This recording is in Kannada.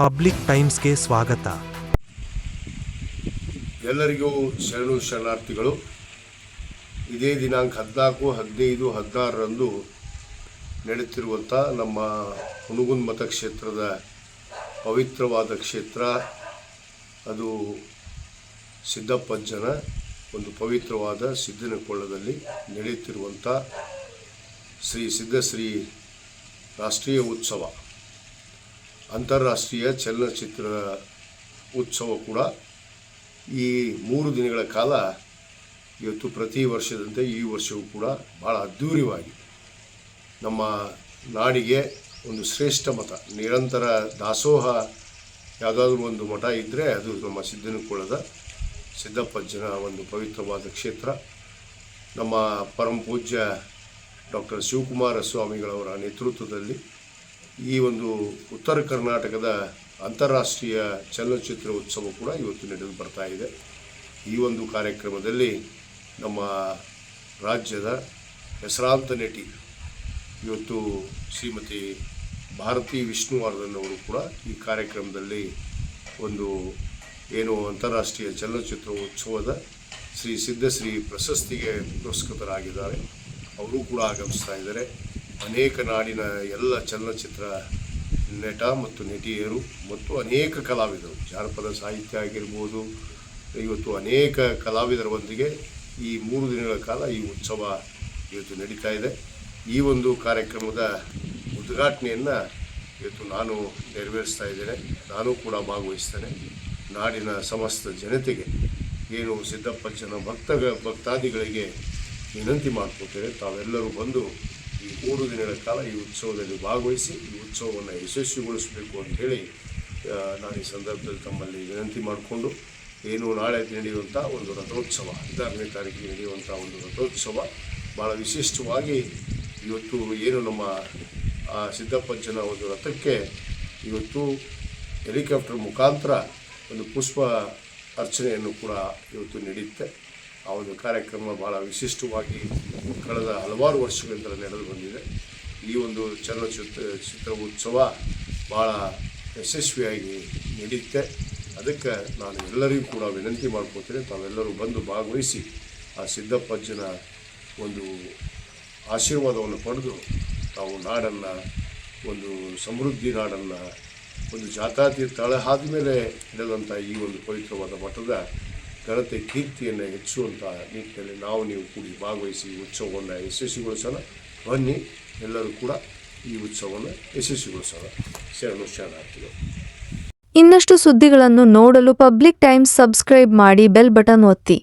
ಪಬ್ಲಿಕ್ ಟೈಮ್ಸ್ಗೆ ಸ್ವಾಗತ. ಎಲ್ಲರಿಗೂ ಶರಣು ಶರಣಾರ್ಥಿಗಳು. ಇದೇ ದಿನಾಂಕ 14, 15, 16ರಂದು ನಡೆಯುತ್ತಿರುವಂಥ ನಮ್ಮ ಹುನಗುಂದ ಮತಕ್ಷೇತ್ರದ ಪವಿತ್ರವಾದ ಕ್ಷೇತ್ರ, ಅದು ಸಿದ್ದಪ್ಪಜ್ಜನ ಒಂದು ಪವಿತ್ರವಾದ ಸಿದ್ದನಕೊಳ್ಳದಲ್ಲಿ ನಡೆಯುತ್ತಿರುವಂಥ ಶ್ರೀ ಸಿದ್ದಶ್ರೀ ರಾಷ್ಟ್ರೀಯ ಉತ್ಸವ, ಅಂತಾರಾಷ್ಟ್ರೀಯ ಚಲನಚಿತ್ರ ಉತ್ಸವ ಕೂಡ ಈ 3 ದಿನಗಳ ಕಾಲ ಇವತ್ತು ಪ್ರತಿ ವರ್ಷದಂತೆ ಈ ವರ್ಷವೂ ಕೂಡ ಭಾಳ ಅದ್ಧೂರಿಯಾಗಿ ನಮ್ಮ ನಾಡಿಗೆ ಒಂದು ಶ್ರೇಷ್ಠ ಮಠ, ನಿರಂತರ ದಾಸೋಹ ಯಾವುದಾದ್ರೂ ಒಂದು ಮಠ ಇದ್ದರೆ ಅದು ನಮ್ಮ ಸಿದ್ದನಕೊಳ್ಳದ ಸಿದ್ದಪ್ಪಜ್ಜನ ಒಂದು ಪವಿತ್ರವಾದ ಕ್ಷೇತ್ರ. ನಮ್ಮ ಪರಮ ಪೂಜ್ಯ ಡಾಕ್ಟರ್ ಶಿವಕುಮಾರ ಸ್ವಾಮಿಗಳವರ ನೇತೃತ್ವದಲ್ಲಿ ಈ ಒಂದು ಉತ್ತರ ಕರ್ನಾಟಕದ ಅಂತಾರಾಷ್ಟ್ರೀಯ ಚಲನಚಿತ್ರ ಉತ್ಸವ ಕೂಡ ಇವತ್ತು ನಡೆದು ಬರ್ತಾ ಇದೆ. ಈ ಒಂದು ಕಾರ್ಯಕ್ರಮದಲ್ಲಿ ನಮ್ಮ ರಾಜ್ಯದ ಹೆಸರಾಂತ ನಟಿ ಇವತ್ತು ಶ್ರೀಮತಿ ಭಾರತಿ ವಿಷ್ಣುವರ್ಧನ್ ಅವರು ಕೂಡ ಈ ಕಾರ್ಯಕ್ರಮದಲ್ಲಿ ಒಂದು ಏನು ಅಂತಾರಾಷ್ಟ್ರೀಯ ಚಲನಚಿತ್ರ ಉತ್ಸವದ ಶ್ರೀ ಸಿದ್ದಶ್ರೀ ಪ್ರಶಸ್ತಿಗೆ ಪುರಸ್ಕೃತರಾಗಿದ್ದಾರೆ. ಅವರು ಕೂಡ ಆಗಮಿಸ್ತಾ ಇದ್ದಾರೆ. ಅನೇಕ ನಾಡಿನ ಎಲ್ಲ ಚಲನಚಿತ್ರ ನಟ ಮತ್ತು ನಟಿಯರು ಮತ್ತು ಅನೇಕ ಕಲಾವಿದರು, ಜಾನಪದ ಸಾಹಿತ್ಯ ಆಗಿರ್ಬೋದು, ಇವತ್ತು ಅನೇಕ ಕಲಾವಿದರೊಂದಿಗೆ ಈ 3 ದಿನಗಳ ಕಾಲ ಈ ಉತ್ಸವ ಇವತ್ತು ನಡೀತಾ ಇದೆ. ಈ ಒಂದು ಕಾರ್ಯಕ್ರಮದ ಉದ್ಘಾಟನೆಯನ್ನು ಇವತ್ತು ನಾನು ನೆರವೇರಿಸ್ತಾ ಇದ್ದೇನೆ. ನಾನು ಕೂಡ ಭಾಗವಹಿಸ್ತೇನೆ. ನಾಡಿನ ಸಮಸ್ತ ಜನತೆಗೆ ಏನು ಸಿದ್ದಪ್ಪಜ್ಜನ ಭಕ್ತಾದಿಗಳಿಗೆ ವಿನಂತಿ ಮಾಡ್ಕೊತೇವೆ, ತಾವೆಲ್ಲರೂ ಬಂದು ಈ 3 ದಿನಗಳ ಕಾಲ ಈ ಉತ್ಸವದಲ್ಲಿ ಭಾಗವಹಿಸಿ ಈ ಉತ್ಸವವನ್ನು ಯಶಸ್ವಿಗೊಳಿಸಬೇಕು ಅಂಥೇಳಿ ನಾನು ಈ ಸಂದರ್ಭದಲ್ಲಿ ತಮ್ಮಲ್ಲಿ ವಿನಂತಿ ಮಾಡಿಕೊಂಡು, ಏನು ನಾಳೆ ನಡೆಯುವಂಥ ಒಂದು ರಥೋತ್ಸವ, 16ನೇ ತಾರೀಕಿಗೆ ನಡೆಯುವಂಥ ಒಂದು ರಥೋತ್ಸವ ಭಾಳ ವಿಶಿಷ್ಟವಾಗಿ ಇವತ್ತು ಏನು ನಮ್ಮ ಸಿದ್ದಪ್ಪಜ್ಜನ ಒಂದು ರಥಕ್ಕೆ ಇವತ್ತು ಹೆಲಿಕಾಪ್ಟರ್ ಮುಖಾಂತರ ಒಂದು ಪುಷ್ಪ ಅರ್ಚನೆಯನ್ನು ಕೂಡ ಇವತ್ತು ನಡೆಯುತ್ತೆ. ಆ ಒಂದು ಕಾರ್ಯಕ್ರಮ ಭಾಳ ವಿಶಿಷ್ಟವಾಗಿ ಕಳೆದ ಹಲವಾರು ವರ್ಷಗಳಿಂದ ನಡೆದು ಬಂದಿದೆ. ಈ ಒಂದು ಚಲನಚಿತ್ರ ಉತ್ಸವ ಭಾಳ ಯಶಸ್ವಿಯಾಗಿ ನಡೆಯುತ್ತೆ. ಅದಕ್ಕೆ ನಾನು ಎಲ್ಲರಿಗೂ ಕೂಡ ವಿನಂತಿ ಮಾಡ್ಕೊತೀನಿ, ತಾವೆಲ್ಲರೂ ಬಂದು ಭಾಗವಹಿಸಿ ಆ ಸಿದ್ದಪ್ಪಜ್ಜನ ಒಂದು ಆಶೀರ್ವಾದವನ್ನು ಪಡೆದು ತಾವು ನಾಡನ್ನು ಒಂದು ಸಮೃದ್ಧಿ ನಾಡನ್ನು ಒಂದು ಜಾತ್ಯಾತೀತ ತಳಹಾದ ಮೇಲೆ ನಡೆದಂಥ ಈ ಒಂದು ಪವಿತ್ರವಾದ ಮಠದ ಘನತೆ ಕೀರ್ತಿಯನ್ನು ಹೆಚ್ಚುವಂಥ ನಿಟ್ಟಿನಲ್ಲಿ ನಾವು ನೀವು ಕೂಡಿ ಭಾಗವಹಿಸಿ ಈ ಉತ್ಸವವನ್ನು ಯಶಸ್ವಿಗೊಳಿಸೋಣ. ಬನ್ನಿ, ಎಲ್ಲರೂ ಕೂಡ ಈ ಉತ್ಸವವನ್ನು ಯಶಸ್ವಿಗೊಳಿಸೋಣ. ಶರಣು ಶರಣಾರ್ಥಿಗಳು. ಇನ್ನಷ್ಟು ಸುದ್ದಿಗಳನ್ನು ನೋಡಲು ಪಬ್ಲಿಕ್ ಟೈಮ್ಸ್ ಸಬ್ಸ್ಕ್ರೈಬ್ ಮಾಡಿ, ಬೆಲ್ ಬಟನ್ ಒತ್ತಿ.